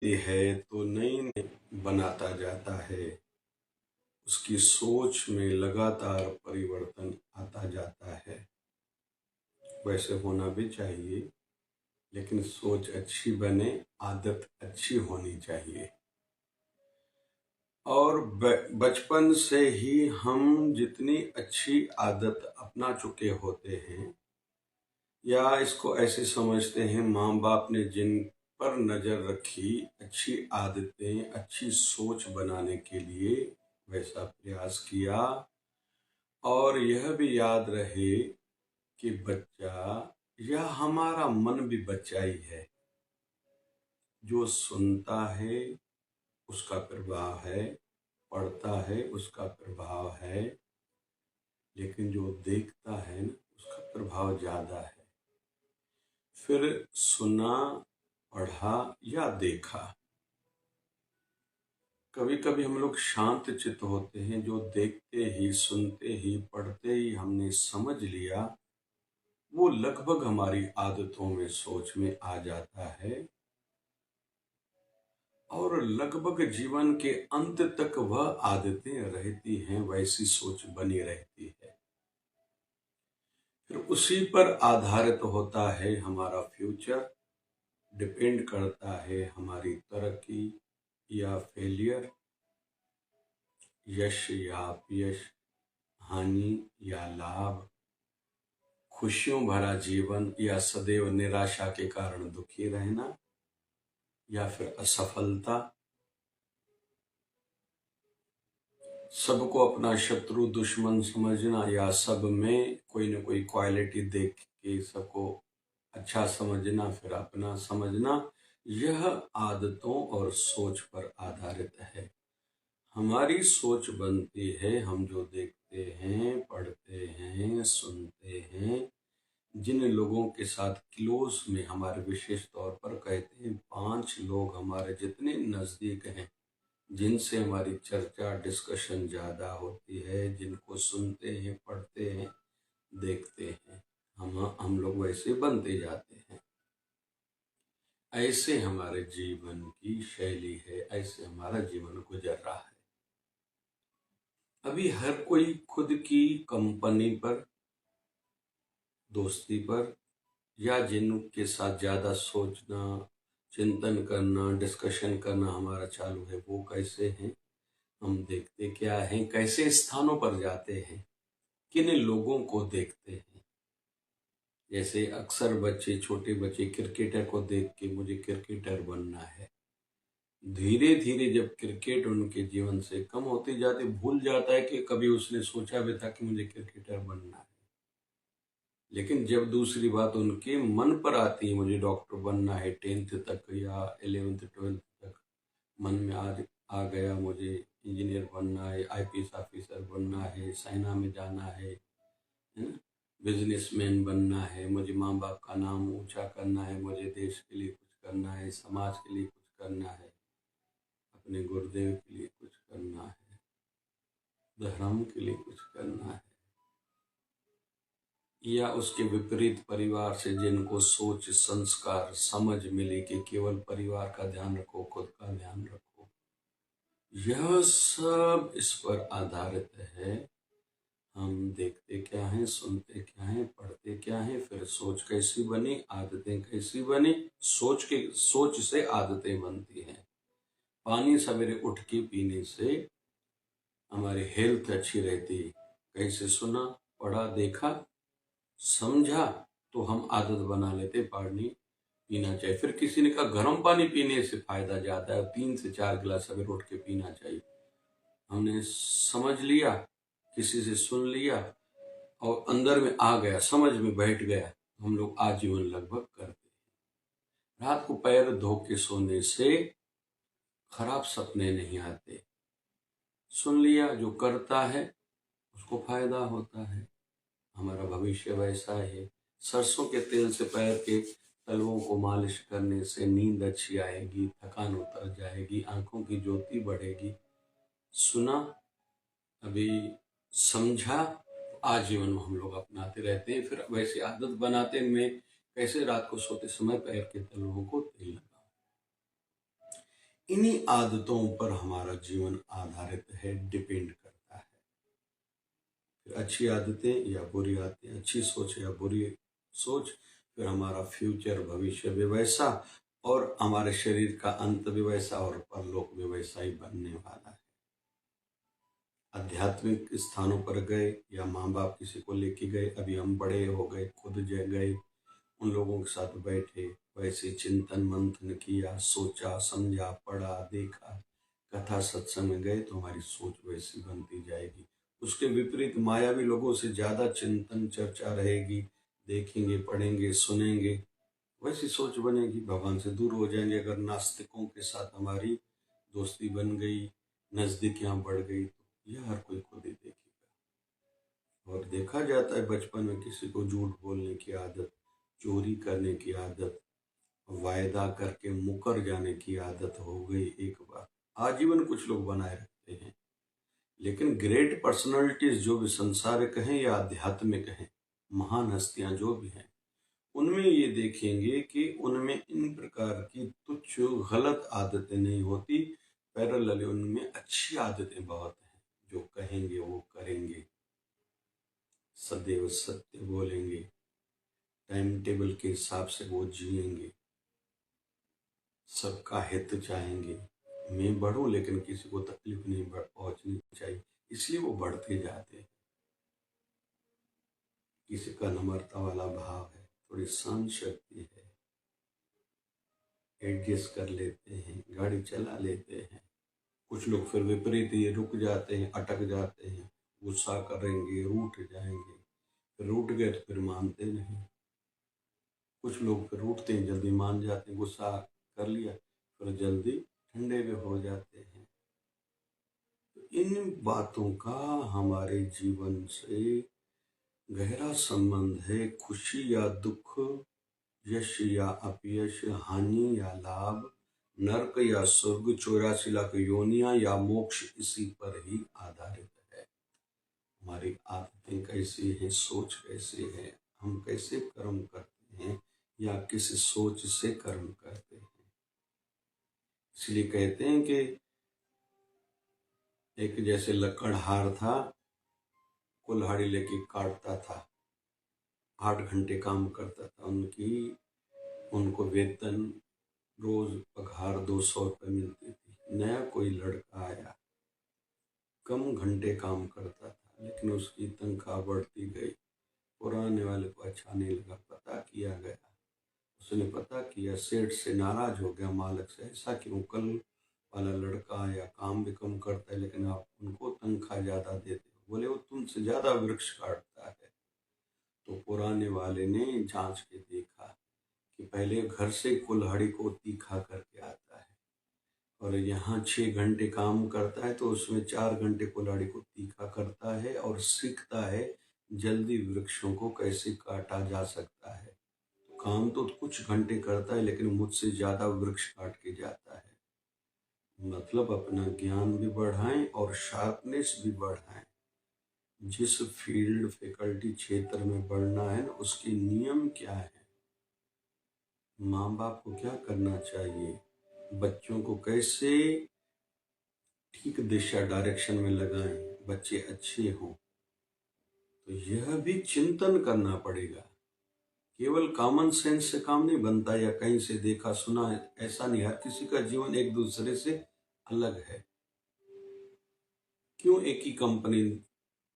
है तो नई नई बनाता जाता है। उसकी सोच में लगातार परिवर्तन आता जाता है। वैसे होना भी चाहिए, लेकिन सोच अच्छी बने, आदत अच्छी होनी चाहिए। और बचपन से ही हम जितनी अच्छी आदत अपना चुके होते हैं, या इसको ऐसे समझते हैं, माँ बाप ने जिन पर नजर रखी, अच्छी आदतें, अच्छी सोच बनाने के लिए वैसा प्रयास किया, और यह भी याद रहे कि बच्चा या हमारा मन भी बच्चा ही है। जो सुनता है उसका प्रभाव है, पढ़ता है उसका प्रभाव है, लेकिन जो देखता है ना, उसका प्रभाव ज्यादा है। फिर सुना, पढ़ा या देखा, कभी कभी हम लोग शांत चित्त होते हैं, जो देखते ही, सुनते ही, पढ़ते ही हमने समझ लिया, वो लगभग हमारी आदतों में, सोच में आ जाता है, और लगभग जीवन के अंत तक वह आदतें रहती हैं, वैसी सोच बनी रहती है। फिर उसी पर आधारित होता है हमारा फ्यूचर, डिपेंड करता है हमारी तरक्की या फेलियर, यश या अपयश, हानि या लाभ, खुशियों भरा जीवन या सदैव निराशा के कारण दुखी रहना, या फिर असफलता। सबको अपना शत्रु दुश्मन समझना, या सब में कोई न कोई क्वालिटी देख के सबको अच्छा समझना, फिर अपना समझना, यह आदतों और सोच पर आधारित है। हमारी सोच बनती है हम जो देखते हैं, पढ़ते हैं, सुनते हैं, जिन लोगों के साथ क्लोज में, हमारे विशेष तौर पर कहते हैं 5 लोग हमारे जितने नजदीक हैं, जिनसे हमारी चर्चा, डिस्कशन ज्यादा होती है, जिनको सुनते हैं, पढ़ते हैं, देखते हैं, हम लोग वैसे बनते जाते हैं। ऐसे हमारे जीवन की शैली है, ऐसे हमारा जीवन गुजर रहा है। अभी हर कोई खुद की कंपनी पर, दोस्ती पर, या जिनके साथ ज्यादा सोचना, चिंतन करना, डिस्कशन करना हमारा चालू है, वो कैसे हैं, हम देखते क्या हैं, कैसे स्थानों पर जाते हैं, किन लोगों को देखते हैं। जैसे अक्सर बच्चे, छोटे बच्चे क्रिकेटर को देख के मुझे क्रिकेटर बनना है, धीरे धीरे जब क्रिकेट उनके जीवन से कम होती जाती, भूल जाता है कि कभी उसने सोचा भी था कि मुझे क्रिकेटर बनना है। लेकिन जब दूसरी बात उनके मन पर आती है, मुझे डॉक्टर बनना है, 10th तक या 11th 12th तक मन में आ गया, मुझे इंजीनियर बनना है, आईपीएस ऑफिसर बनना है, सेना में जाना है ना, बिजनेसमैन बनना है, मुझे माँ बाप का नाम ऊंचा करना है, मुझे देश के लिए कुछ करना है, समाज के लिए कुछ करना है, अपने गुरुदेव के लिए कुछ करना है, धर्म के लिए कुछ करना है। या उसके विपरीत परिवार से जिनको सोच, संस्कार, समझ मिले कि केवल परिवार का ध्यान रखो, खुद का ध्यान रखो, यह सब इस पर आधारित है। हम देखते क्या हैं, सुनते क्या हैं, पढ़ते क्या हैं, फिर सोच कैसी बनी, आदतें कैसी बनी, सोच से आदतें बनती हैं। पानी सवेरे उठ के पीने से हमारी हेल्थ अच्छी रहती। कैसे सुना, पढ़ा, देखा, समझा, तो हम आदत बना लेते, पानी पीना चाहिए। फिर किसी ने कहा गर्म पानी पीने से फायदा ज्यादा है, 3 से 4 गिलास सवेरे उठ के पीना चाहिए। हमने समझ लिया, किसी से सुन लिया, और अंदर में आ गया, समझ में बैठ गया, हम लोग आजीवन लगभग करते हैं। रात को पैर धो के सोने से खराब सपने नहीं आते। सुन लिया, जो करता है उसको फायदा होता है। हमारा भविष्य वैसा है। सरसों के तेल से पैर के तलवों को मालिश करने से नींद अच्छी आएगी, थकान उतर जाएगी, आंखों की ज्योति बढ़ेगी। सुना, अभी समझा, आजीवन हम लोग अपनाते रहते हैं। फिर वैसे आदत बनाते में कैसे रात को सोते समय पैर के तलवों को तेल लगाओ। इन्हीं आदतों पर हमारा जीवन आधारित है, डिपेंड करता है। फिर अच्छी आदतें या बुरी आदतें, अच्छी सोच या बुरी सोच, फिर हमारा फ्यूचर भविष्य भी वैसा और हमारे शरीर का अंत भी वैसा और परलोक भी वैसा ही बनने वाला है। आध्यात्मिक स्थानों पर गए या माँ बाप किसी को लेके गए, अभी हम बड़े हो गए, खुद गए, उन लोगों के साथ बैठे, वैसे चिंतन मंथन किया, सोचा समझा, पढ़ा देखा, कथा सत्संग में गए तो हमारी सोच वैसी बनती जाएगी। उसके विपरीत मायावी लोगों से ज्यादा चिंतन चर्चा रहेगी, देखेंगे पढ़ेंगे सुनेंगे, वैसी सोच बनेगी, भगवान से दूर हो जाएंगे। अगर नास्तिकों के साथ हमारी दोस्ती बन गई, नजदीकियां बढ़ गई, तो यह हर कोई खुद ही देखेगा। और देखा जाता है बचपन में किसी को झूठ बोलने की आदत, चोरी करने की आदत, वायदा करके मुकर जाने की आदत हो गई एक बार, आजीवन कुछ लोग बनाए रखते हैं। लेकिन ग्रेट पर्सनालिटीज जो भी संसारिक हैं या आध्यात्मिक हैं, महान हस्तियां जो भी हैं, उनमें ये देखेंगे कि उनमें इन प्रकार की तुच्छ गलत आदतें नहीं होती, पैरेलल उनमें अच्छी आदतें बहुत हैं। जो कहेंगे वो करेंगे, सदैव सत्य बोलेंगे, टाइम टेबल के हिसाब से वो जिएंगे, सबका हित चाहेंगे। मैं बढ़ूं लेकिन किसी को तकलीफ नहीं पहुंचनी चाहिए, इसलिए वो बढ़ते जाते हैं। किसी का नम्रता वाला भाव है, थोड़ी सहन शक्ति है, एडजस्ट कर लेते हैं, गाड़ी चला लेते हैं। कुछ लोग फिर विपरीत ही रुक जाते हैं, अटक जाते हैं, गुस्सा करेंगे, रूठ जाएंगे, फिर रूठ गए तो फिर मानते नहीं। कुछ लोग फिर रूठते हैं, जल्दी मान जाते हैं, गुस्सा कर लिया फिर जल्दी ठंडे भी हो जाते हैं। तो इन बातों का हमारे जीवन से गहरा संबंध है। खुशी या दुख, यश या अपयश, हानि या लाभ, नरक या स्वर्ग, 84 लाख योनियां या मोक्ष, इसी पर ही आधारित है। हमारी आदतें कैसी हैं, सोच कैसी है, हम कैसे कर्म करते हैं या किस सोच से कर्म करते हैं। इसलिए कहते हैं कि एक जैसे लकड़हार था, कुल्हाड़ी लेके काटता था, 8 घंटे काम करता था, उनको वेतन रोज पगार 200 रुपये मिलती थी। नया कोई लड़का आया, कम घंटे काम करता था लेकिन उसकी तनख्वाह बढ़ती गई। पुराने वाले को अच्छा नहीं लगा, पता किया गया, उसने पता किया, सेठ से नाराज हो गया, मालिक से, ऐसा क्यों, कल वाला लड़का आया काम भी कम करता है लेकिन आप उनको तनख्वाह ज्यादा देते हो। बोले वो तुमसे ज्यादा वृक्ष काटता है। तो पुराने वाले ने जांच के देखा कि पहले घर से कुल्हाड़ी को तीखा करके आता है और यहाँ 6 घंटे काम करता है, तो उसमें 4 घंटे कुल्हाड़ी को तीखा करता है और सीखता है जल्दी वृक्षों को कैसे काटा जा सकता है। तो काम तो कुछ घंटे करता है लेकिन मुझसे ज्यादा वृक्ष काट के जाता है। मतलब अपना ज्ञान भी बढ़ाएं और शार्पनेस भी बढ़ाएं। जिस फील्ड फैकल्टी क्षेत्र में बढ़ना है ना, उसके नियम क्या है, माँ बाप को क्या करना चाहिए, बच्चों को कैसे ठीक दिशा डायरेक्शन में लगाएं, बच्चे अच्छे हों, तो यह भी चिंतन करना पड़ेगा। केवल कॉमन सेंस से काम नहीं बनता या कहीं से देखा सुना है, ऐसा नहीं। हर किसी का जीवन एक दूसरे से अलग है। क्यों एक ही कंपनी,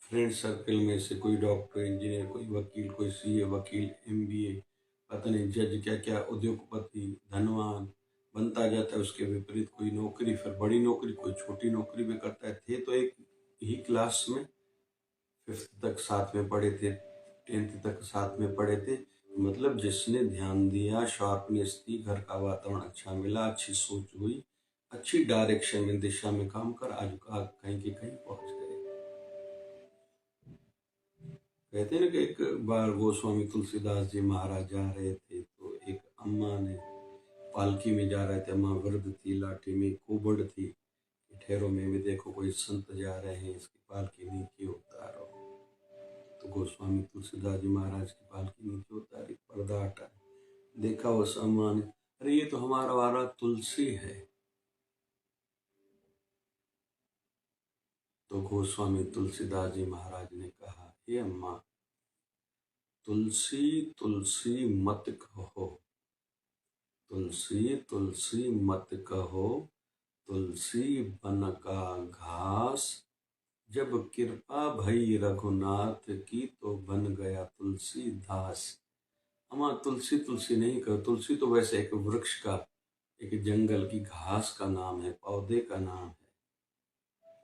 फ्रेंड सर्कल में से कोई डॉक्टर, इंजीनियर, कोई वकील, कोई सीए, वकील, एमबीए, पता नहीं जज, क्या क्या उद्योगपति, धनवान बनता जाता है। उसके विपरीत कोई नौकरी, फिर बड़ी नौकरी, कोई छोटी नौकरी भी करता है। थे तो एक ही क्लास में, 5th तक साथ में पढ़े थे, 10th तक साथ में पढ़े थे। मतलब जिसने ध्यान दिया, शार्पनेस थी, घर का वातावरण अच्छा मिला, अच्छी सोच हुई, अच्छी डायरेक्शन में दिशा में काम कर, आज का कहीं की कहीं पहुंच गए। कहते हैं ना कि एक बार गोस्वामी तुलसीदास जी महाराज जा रहे थे, तो एक अम्मा ने, पालकी में जा रहे थे, अम्मा वृद्ध थी, लाठी में कुबड़ थी, ठहरो मैं भी देखो कोई संत जा रहे हैं, इसकी पालकी नीचे उतारो। तो गोस्वामी तुलसीदास जी महाराज की पालकी नीचे उतारी, पर्दा हटा, देखा उस अम्मा ने, अरे ये तो हमारा वाला तुलसी है, तो गोस्वामी तुलसीदास जी महाराज ने कहा, हे अम्मा, तुलसी तुलसी मत कहो, तुलसी तुलसी मत कहो, तुलसी बन का घास, जब कृपा भई रघुनाथ की तो बन गया तुलसी दास। अम्मा, तुलसी तुलसी नहीं कहो। तुलसी तो वैसे एक वृक्ष का, एक जंगल की घास का नाम है, पौधे का नाम है,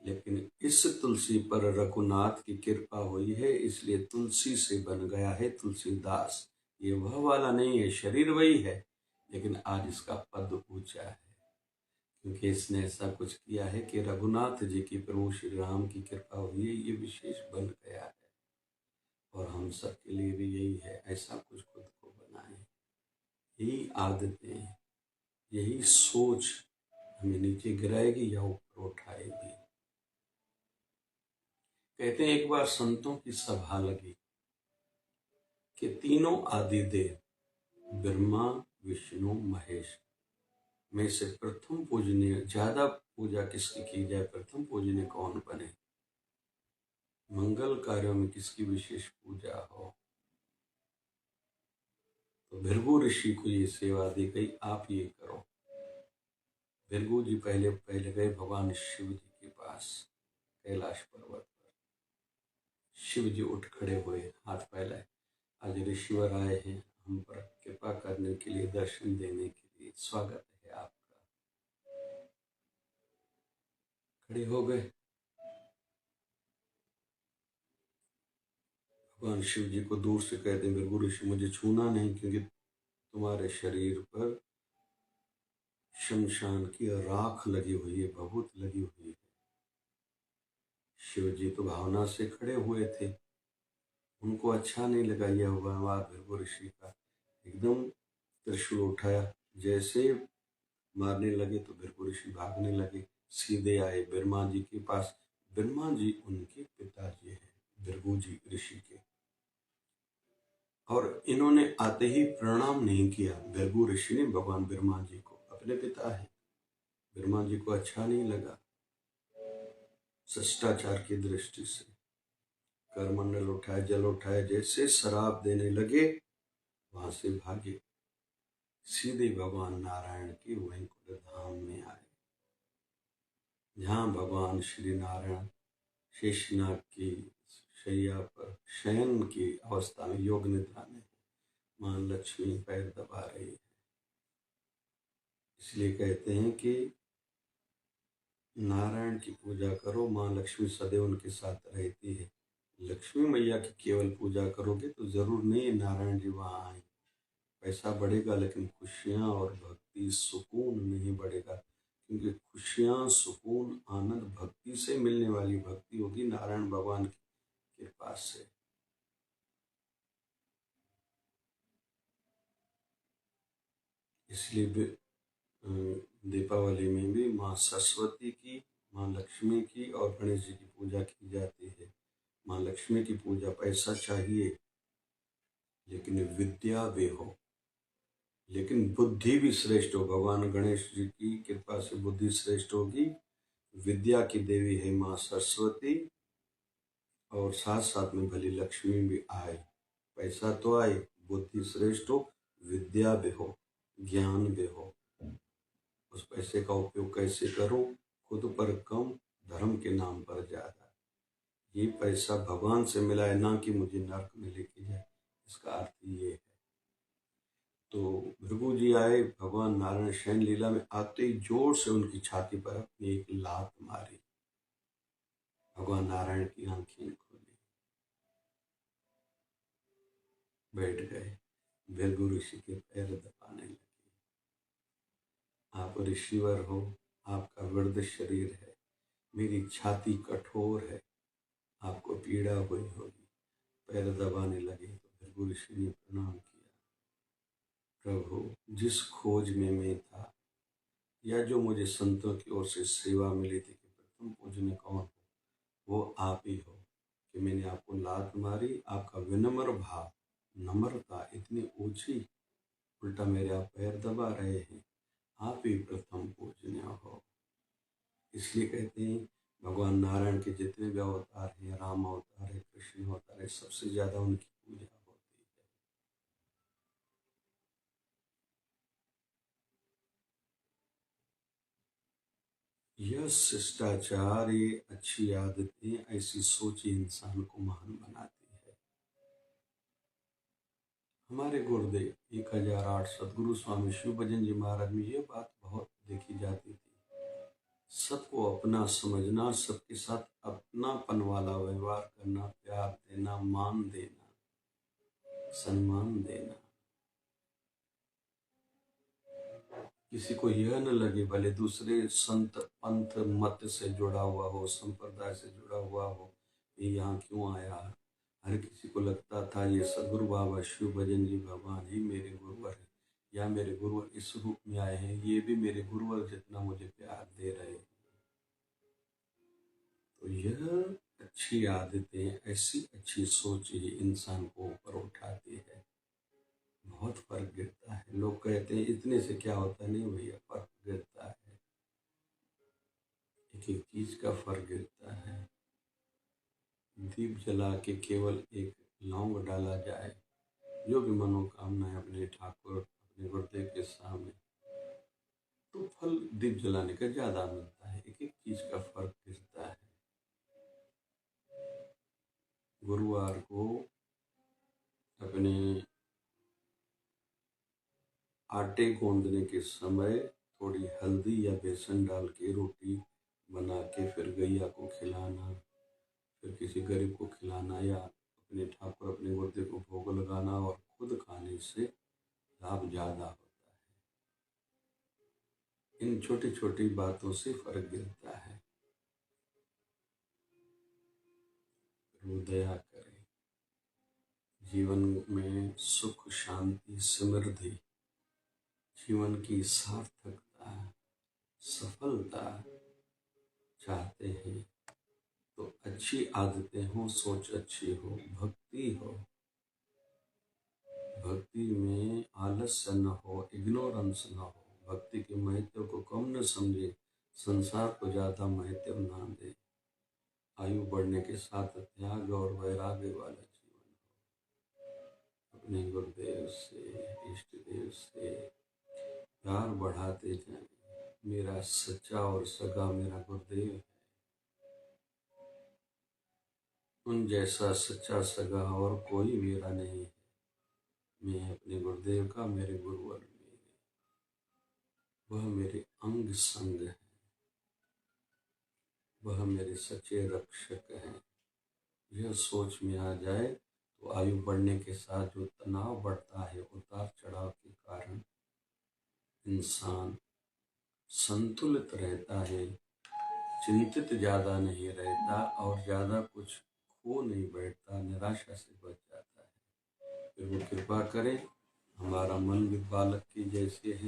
लेकिन इस तुलसी पर रघुनाथ की कृपा हुई है, इसलिए तुलसी से बन गया है तुलसीदास। ये वह वाला नहीं है, शरीर वही है, लेकिन आज इसका पद ऊंचा है, क्योंकि इसने ऐसा कुछ किया है कि रघुनाथ जी की, प्रभु श्री राम की कृपा हुई है, ये विशेष बन गया है। और हम सब के लिए भी यही है, ऐसा कुछ खुद को बनाएं। यही आदतें, यही सोच हमें नीचे गिराएगी या ऊपर उठाएगी। कहते हैं एक बार संतों की सभा लगी कि तीनों आदि देव ब्रह्मा विष्णु महेश में से प्रथम पूजनीय, ज्यादा पूजा किसकी की जाए, प्रथम पूजनीय कौन बने, मंगल कार्यों में किसकी विशेष पूजा हो। तो भृगु ऋषि को ये सेवा दी गई, आप ये करो। भृगु जी पहले पहले गए भगवान शिव जी के पास कैलाश पर्वत पर। शिव जी उठ खड़े हुए, हाथ फैलाए, आज ऋषिवर आए हैं हम पर कृपा करने के लिए, दर्शन देने के लिए, स्वागत है आपका। खड़े हो गए। भगवान शिव जी को दूर से कहते हैं, भृगु ऋषि मुझे छूना नहीं, क्योंकि तुम्हारे शरीर पर शमशान की राख लगी हुई है, भभूत लगी हुई है। शिव जी तो भावना से खड़े हुए थे, उनको अच्छा नहीं लगा यह व्यवहार भृगु ऋषि का। एकदम त्रिशूल उठाया, जैसे मारने लगे तो भृगु ऋषि भागने लगे, सीधे आए ब्रह्मा जी के पास। ब्रह्मा जी उनके पिताजी हैं, भृगु जी ऋषि के, और इन्होंने आते ही प्रणाम नहीं किया। भृगु ऋषि ने भगवान ब्रह्मा जी को, अपने पिता है, ब्रह्मा जी को अच्छा नहीं लगा। शिष्टाचार की दृष्टि से करमंडल उठाया, जल उठाया, जैसे शराब देने लगे वहां से भागे, सीधे भगवान नारायण के वैकुंठ धाम में आए, जहाँ भगवान श्री नारायण शेषनाग की शैया पर शयन की अवस्था में योग निद्रा में मां लक्ष्मी पैर दबा रही है। इसलिए कहते हैं कि नारायण की पूजा करो, मां लक्ष्मी सदैव उनके साथ रहती है। लक्ष्मी मैया की केवल पूजा करोगे तो जरूर नहीं नारायण जी वहाँ आए। पैसा बढ़ेगा लेकिन खुशियाँ और भक्ति सुकून नहीं बढ़ेगा, क्योंकि खुशियाँ सुकून आनंद भक्ति से मिलने वाली भक्ति होगी, नारायण भगवान की कृपा से। इसलिए दीपावली में भी माँ सरस्वती की, माँ लक्ष्मी की और गणेश जी की पूजा की जाती है। माँ लक्ष्मी की पूजा, पैसा चाहिए लेकिन विद्या भी हो, लेकिन बुद्धि भी श्रेष्ठ हो। भगवान गणेश जी की कृपा से बुद्धि श्रेष्ठ होगी। विद्या की देवी है माँ सरस्वती, और साथ साथ में भली लक्ष्मी भी आए। पैसा तो आए, बुद्धि श्रेष्ठ हो, विद्या भी हो, ज्ञान भी हो। उस पैसे का उपयोग कैसे करूं, खुद पर कम, धर्म के नाम पर ज्यादा। ये पैसा भगवान से मिला है, ना कि मुझे नरक में लेके जाए, इसका अर्थ ये है। तो भृगु जी आए, भगवान नारायण शयन लीला में आते ही जोर से उनकी छाती पर अपनी एक लात मारी, भगवान नारायण की आंखें खोली, बैठ गए, भृगु ऋषि के पैर दबाने लगे। आप ऋषिवर हो, आपका वृद्ध शरीर है, मेरी छाती कठोर है, आपको पीड़ा हुई होगी। पैर दबाने लगे तो भृगु ऋषि ने प्रणाम किया, प्रभु जिस खोज में मैं था, या जो मुझे संतों की ओर से सेवा मिली थी कि प्रथम पूजनीय कौन हो, वो आप ही हो, कि मैंने आपको लात मारी। आपका विनम्र भाव, नम्रता इतनी ऊंची, उल्टा मेरे आप पैर दबा रहे हैं, आप ही प्रथम पूजनीय हो। इसलिए कहते हैं भगवान नारायण के जितने भी अवतार हैं, राम अवतार है, कृष्ण अवतार है, सबसे ज्यादा उनकी पूजा होती है। यह शिष्टाचार, ये अच्छी आदतें, ऐसी सोच ही इंसान को महान बनाती है। हमारे गुरुदेव 1008 सदगुरु स्वामी शिव भजन जी महाराज में ये बात बहुत देखी जाती थी। सबको अपना समझना, सबके साथ अपनापन वाला व्यवहार करना, प्यार देना, मान देना, सम्मान देना। किसी को यह न लगे भले दूसरे संत पंथ मत से जुड़ा हुआ हो, संप्रदाय से जुड़ा हुआ हो, ये यहाँ क्यों आया। हर किसी को लगता था ये सदगुरु बाबा शिव भजन जी भगवान ही मेरे गुरुवर है, या मेरे गुरुवर इस रूप में आए हैं, ये भी मेरे गुरुवर जितना मुझे प्यार दे रहे हैं। तो यह अच्छी आदतें, ऐसी अच्छी सोच ही इंसान को ऊपर उठाती है। बहुत फर्क गिरता है। लोग कहते हैं इतने से क्या होता है, नहीं भैया, फर्क गिरता है। एक एक चीज का फर्क गिरता है। दीप जला के केवल एक लौंग डाला जाए, जो भी मनोकामना है अपने ठाकुर, अपने गुरुदेव के सामने, तो फल दीप जलाने का ज्यादा मिलता है। एक एक चीज का फर्क गिरता है। गुरुवार को अपने आटे गूंदने के समय थोड़ी हल्दी या बेसन डाल के रोटी बना के फिर गैया को खिलाना, फिर किसी गरीब को खिलाना, या अपने ठाकुर, अपने गुरुदेव को भोग लगाना और खुद खाने से लाभ ज्यादा होता है। इन छोटी छोटी बातों से फर्क गिरता है। वो दया करें, जीवन में सुख, शांति, समृद्धि, जीवन की सार्थकता, सफलता चाहते हैं तो अच्छी आदतें हो, सोच अच्छी हो, भक्ति हो। भक्ति में आलस्य न हो, इग्नोरेंस न हो। भक्ति के महत्व को कम न समझे, संसार को ज्यादा महत्व ना दे। आयु बढ़ने के साथ त्याग और वैराग्य वाला जीवन हो। अपने गुरुदेव से, इष्ट देव से प्यार बढ़ाते जाएं। मेरा सच्चा और सगा मेरा गुरुदेव है। उन जैसा सच्चा सगा और कोई मेरा नहीं है। मैं अपने गुरुदेव का, मेरे गुरुवर मेरे, वह मेरे अंग संग है, वह मेरे सच्चे रक्षक हैं। यह सोच में आ जाए तो आयु बढ़ने के साथ जो तनाव बढ़ता है, उतार चढ़ाव के कारण इंसान संतुलित रहता है, चिंतित ज्यादा नहीं रहता और ज्यादा कुछ खो नहीं बैठता, निराशा से बच जाता है। फिर वो कृपा करे। हमारा मन भी बालक की जैसे है।